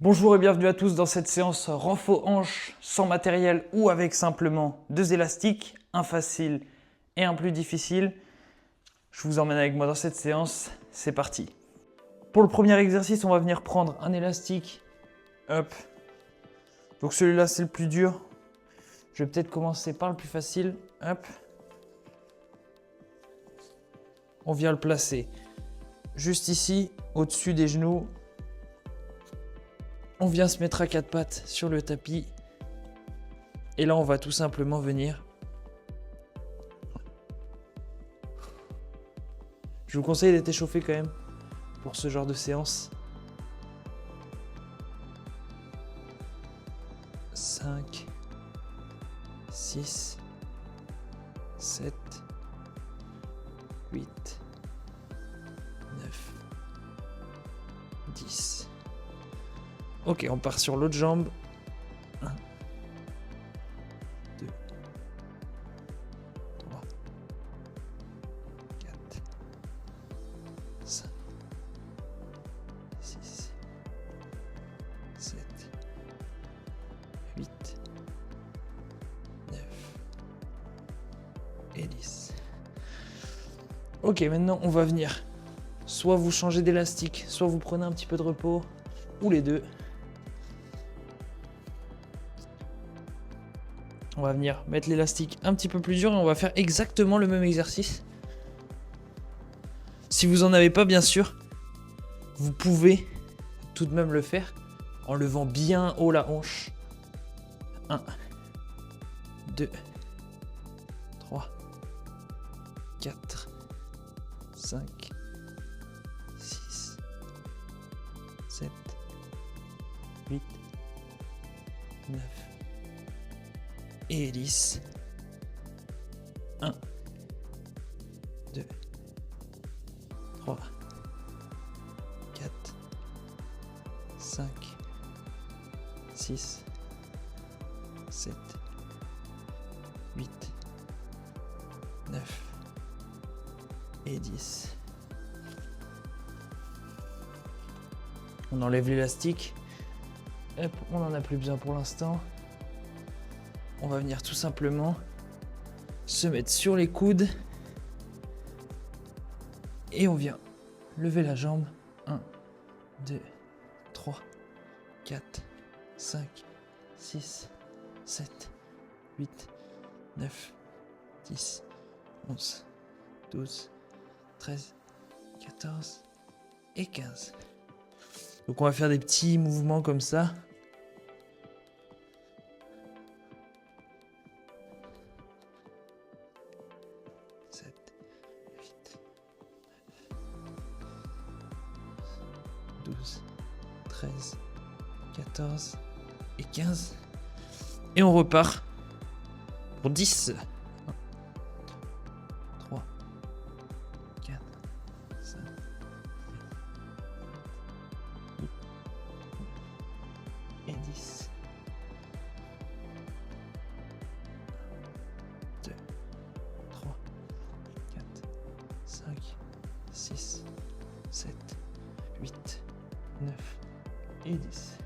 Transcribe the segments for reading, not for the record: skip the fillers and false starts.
Bonjour et bienvenue à tous dans cette séance renfo hanche sans matériel ou avec simplement 2 élastiques, un facile et un plus difficile. Je vous emmène avec moi dans cette séance, c'est parti. Pour le premier exercice, on va venir prendre un élastique, hop. Donc celui-là c'est le plus dur. Je vais peut-être commencer par le plus facile, hop. On vient le placer juste ici, au-dessus des genoux. On vient se mettre à quatre pattes sur le tapis. Et là, on va tout simplement venir. Je vous conseille d'être échauffé quand même pour ce genre de séance. 5, 6, 7, 8, 9, 10. Ok, on part sur l'autre jambe. 1, 2, 3, 4, 5, 6, 7, 8, 9 et 10. Ok, maintenant on va venir. Soit vous changez d'élastique, soit vous prenez un petit peu de repos, ou les deux. On va venir mettre l'élastique un petit peu plus dur et on va faire exactement le même exercice. Si vous n'en avez pas, bien sûr, vous pouvez tout de même le faire en levant bien haut la hanche. 1, 2, 3, 4, 5, 6, 7, 8, 9 et 10. 1, 2, 3, 4, 5, 6, 7, 8, 9 et 10. On enlève l'élastique. Hop, on n'en a plus besoin pour l'instant. On va venir tout simplement se mettre sur les coudes et on vient lever la jambe. 1, 2, 3, 4, 5, 6, 7, 8, 9, 10, 11, 12, 13, 14 et 15. Donc on va faire des petits mouvements comme ça. « 12, 13, 14 et 15. Et on repart pour 10. 3, 4, 5, 8, 9 et 10. 2, 3, 4, 5, 6, 7, 8, 9 et 10.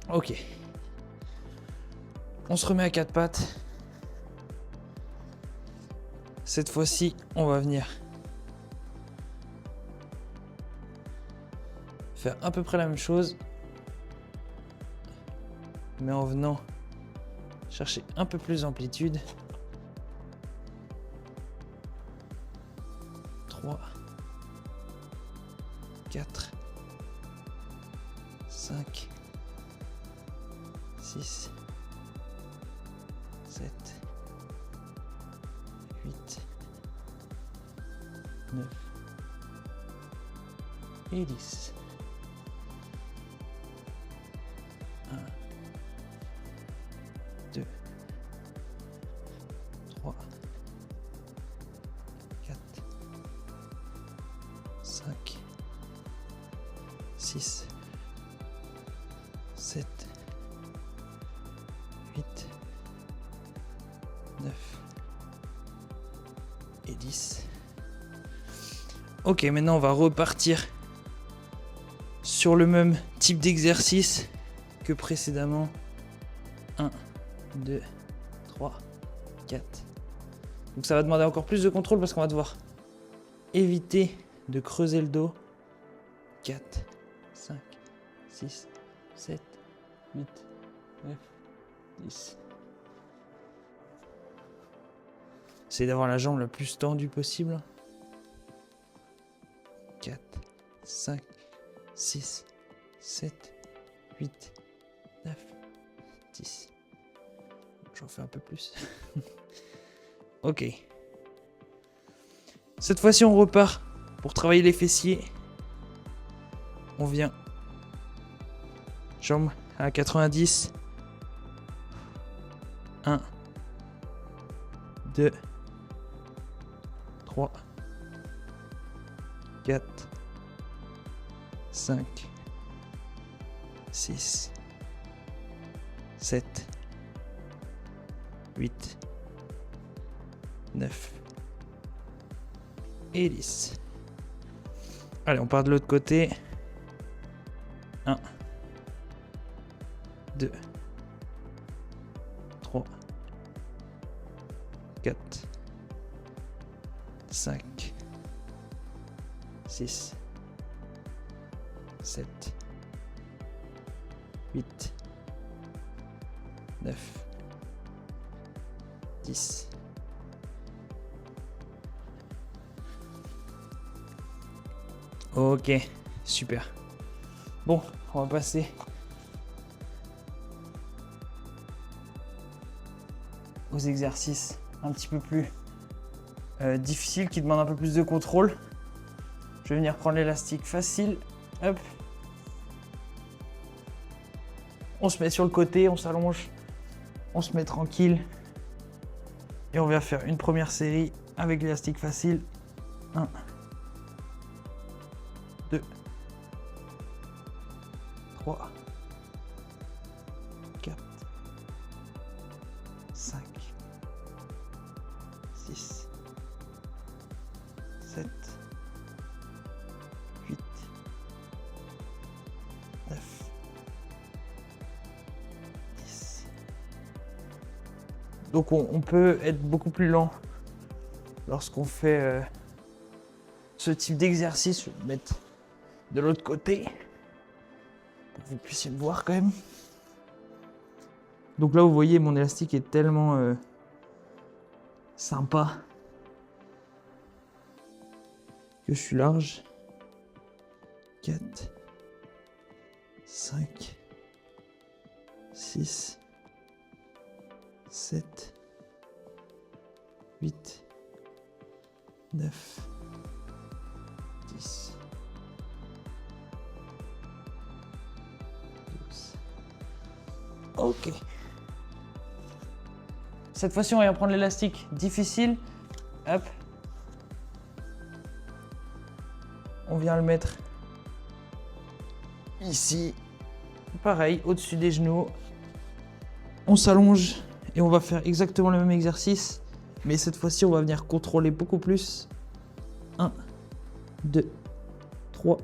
Ok. On se remet à quatre pattes. Cette fois-ci, on va venir faire à peu près la même chose, mais en venant chercher un peu plus d'amplitude. 3, 4, 5, 6, 7, 8, 9 et 10. 1, 2, 3, 4, 5, 6, 7, 8, 9 et 10. Ok, maintenant on va repartir sur le même type d'exercice que précédemment. 1, 2, 3, 4. Donc ça va demander encore plus de contrôle parce qu'on va devoir éviter de creuser le dos. 4, 5, 6, 7, 8, 9, 10. Essayez d'avoir la jambe la plus tendue possible. 4, 5, 6, 7, 8, 9, 10. J'en fais un peu plus. Ok. Cette fois-ci, on repart pour travailler les fessiers. On vient. Jambes à 90. 1, 2, 3, 4, 5, 6, 7, 8, 9 et 10. Allez, on part de l'autre côté. 1, 2, 3, 4, 5, 6, 7, 8, 9, 10. Ok, super. Bon, on va passer aux exercices un petit peu plus difficiles qui demandent un peu plus de contrôle. Je vais venir prendre l'élastique facile. Hop. On se met sur le côté, on s'allonge, on se met tranquille. Et on va faire une première série avec l'élastique facile. 1, 2, 3, 4, 5, 6, 7, 8, 9, 10. Donc on peut être beaucoup plus lent lorsqu'on fait ce type d'exercice. Je vais me mettre de l'autre côté pour que vous puissiez me voir quand même. Donc là vous voyez mon élastique est tellement sympa que je suis large. 4, 5, 6, 7, 8, 9, 10, 12. Ok. Cette fois-ci, on va prendre l'élastique difficile. Hop. On vient le mettre ici. Pareil, au-dessus des genoux. On s'allonge et on va faire exactement le même exercice. Mais cette fois-ci, on va venir contrôler beaucoup plus. 1, 2, 3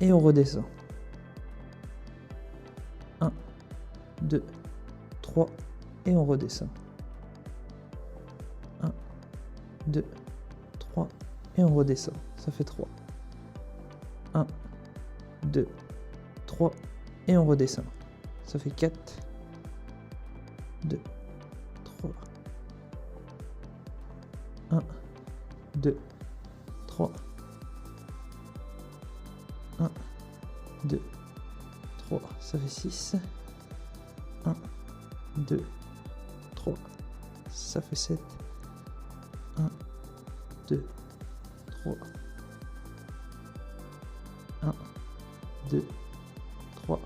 et on redescend. 1, 2, 3 et on redescend. 1, 2, 3 et on redescend. Ça fait 3. 1, 2, 3 et on redescend. Ça fait 4, 2, 3. 1, 2, 3. 1, 2, 3. Ça fait 6. 1, 2, 3. Ça fait 7. 1, 2, 3. 1, 2, 3.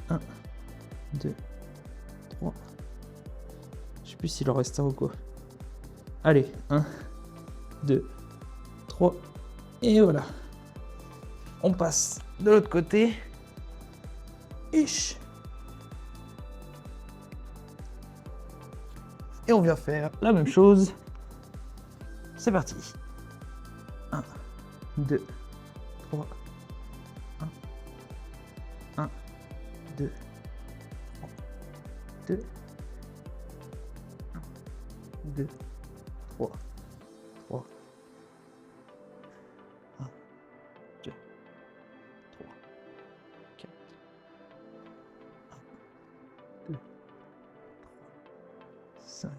1, 2, 3. Je sais plus s'il en reste un ou quoi. Allez, 1, 2, 3. Et voilà. On passe de l'autre côté. Ish. Et on vient faire la même chose. C'est parti. 1, 2, 3, 2, 3, 2, 1, 2, 3, 3, 1, 2, 3, 4, 1, 2, 3, 5,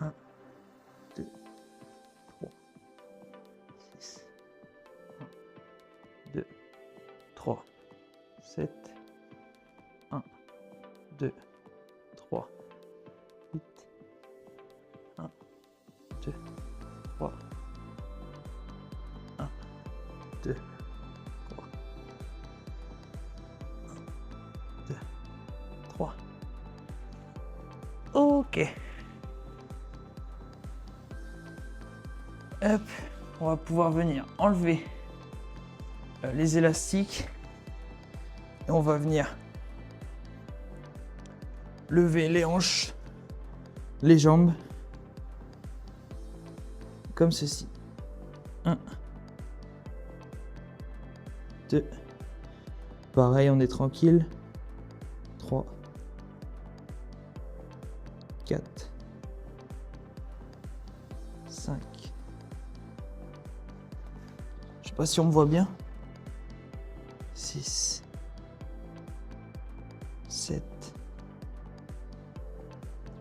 1, 2, 3, 6, 1, 2, 3, 7, 1, 2, 3, 8, 1, 2, 3, 1, 2, 3, 1, 2, 3. Ok. Hop, on va pouvoir venir enlever les élastiques et on va venir lever les hanches, les jambes, comme ceci. 1, 2, pareil, on est tranquille. 3, 4, 5. Je sais pas si on me voit bien. 6, 7,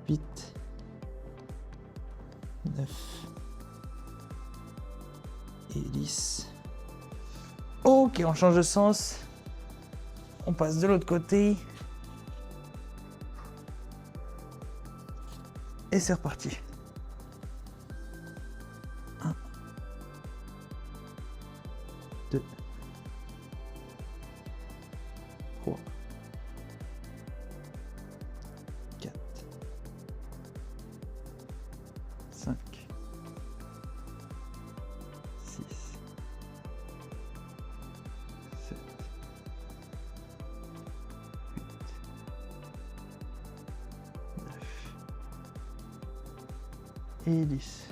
8, 9 et 10. Ok, on change de sens. On passe de l'autre côté. Et c'est reparti. 1, 2, 3, 4, 5, 6, 7, 8, 9 et 10.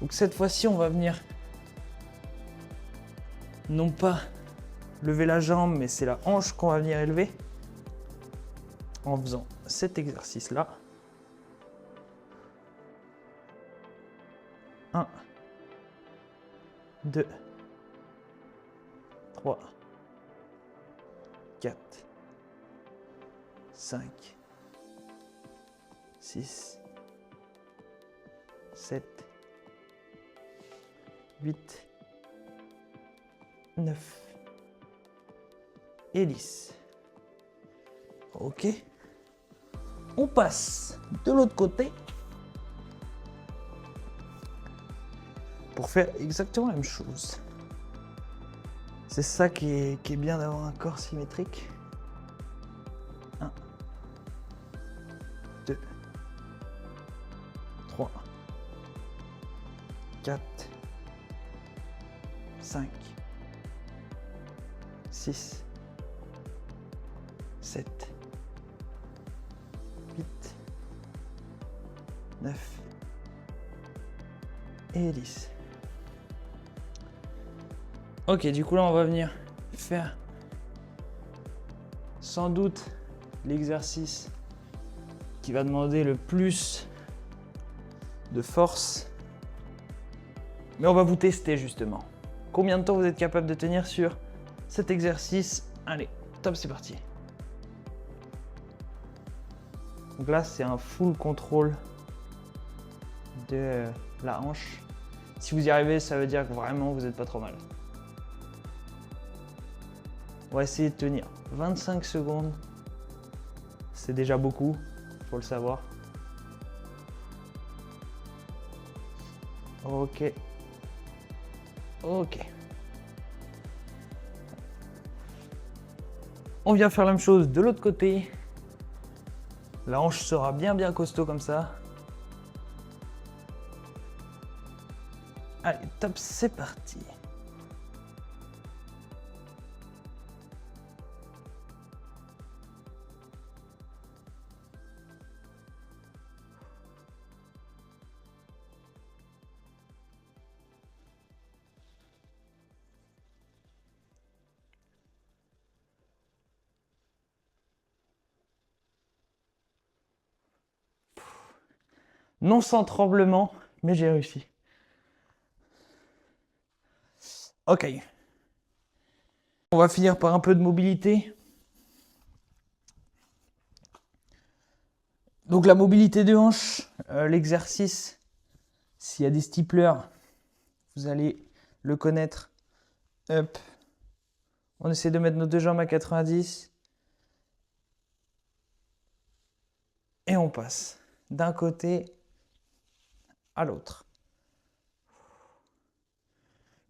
Donc cette fois-ci, on va venir non pas lever la jambe, mais c'est la hanche qu'on va venir élever en faisant cet exercice-là. 1, 2, 3, 4, 5, 6, 7, 8, 9 et 10. Ok. On passe de l'autre côté pour faire exactement la même chose. C'est ça qui est bien d'avoir un corps symétrique. 1, 2, 3, 4, 5, 6, 7, 8, 9 et 10. Ok, du coup là on va venir faire sans doute l'exercice qui va demander le plus de force. Mais on va vous tester justement. Combien de temps vous êtes capable de tenir sur cet exercice? Allez, top, c'est parti. Donc là, c'est un full contrôle de la hanche. Si vous y arrivez, ça veut dire que vraiment vous n'êtes pas trop mal. On va essayer de tenir 25 secondes. C'est déjà beaucoup, il faut le savoir. Ok. Ok. On vient faire la même chose de l'autre côté. La hanche sera bien costaud comme ça. Allez, top, c'est parti. Non sans tremblement, mais j'ai réussi. Ok. On va finir par un peu de mobilité. Donc la mobilité de hanche, l'exercice, s'il y a des steeplers, vous allez le connaître. Hop. On essaie de mettre nos deux jambes à 90. Et on passe d'un côté à l'autre.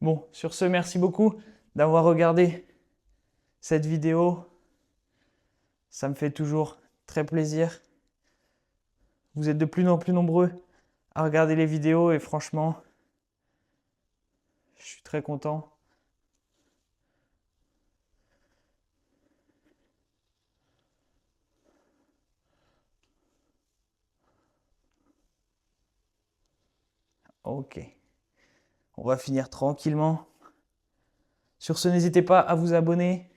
Bon, sur ce, merci beaucoup d'avoir regardé cette vidéo. Ça me fait toujours très plaisir. Vous êtes de plus en plus nombreux à regarder les vidéos et franchement, je suis très content. Ok, on va finir tranquillement. Sur ce, n'hésitez pas à vous abonner.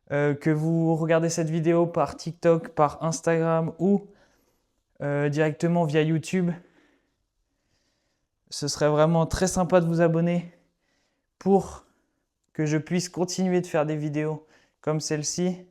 Que vous regardez cette vidéo par TikTok, par Instagram ou directement via YouTube. Ce serait vraiment très sympa de vous abonner pour que je puisse continuer de faire des vidéos comme celle-ci.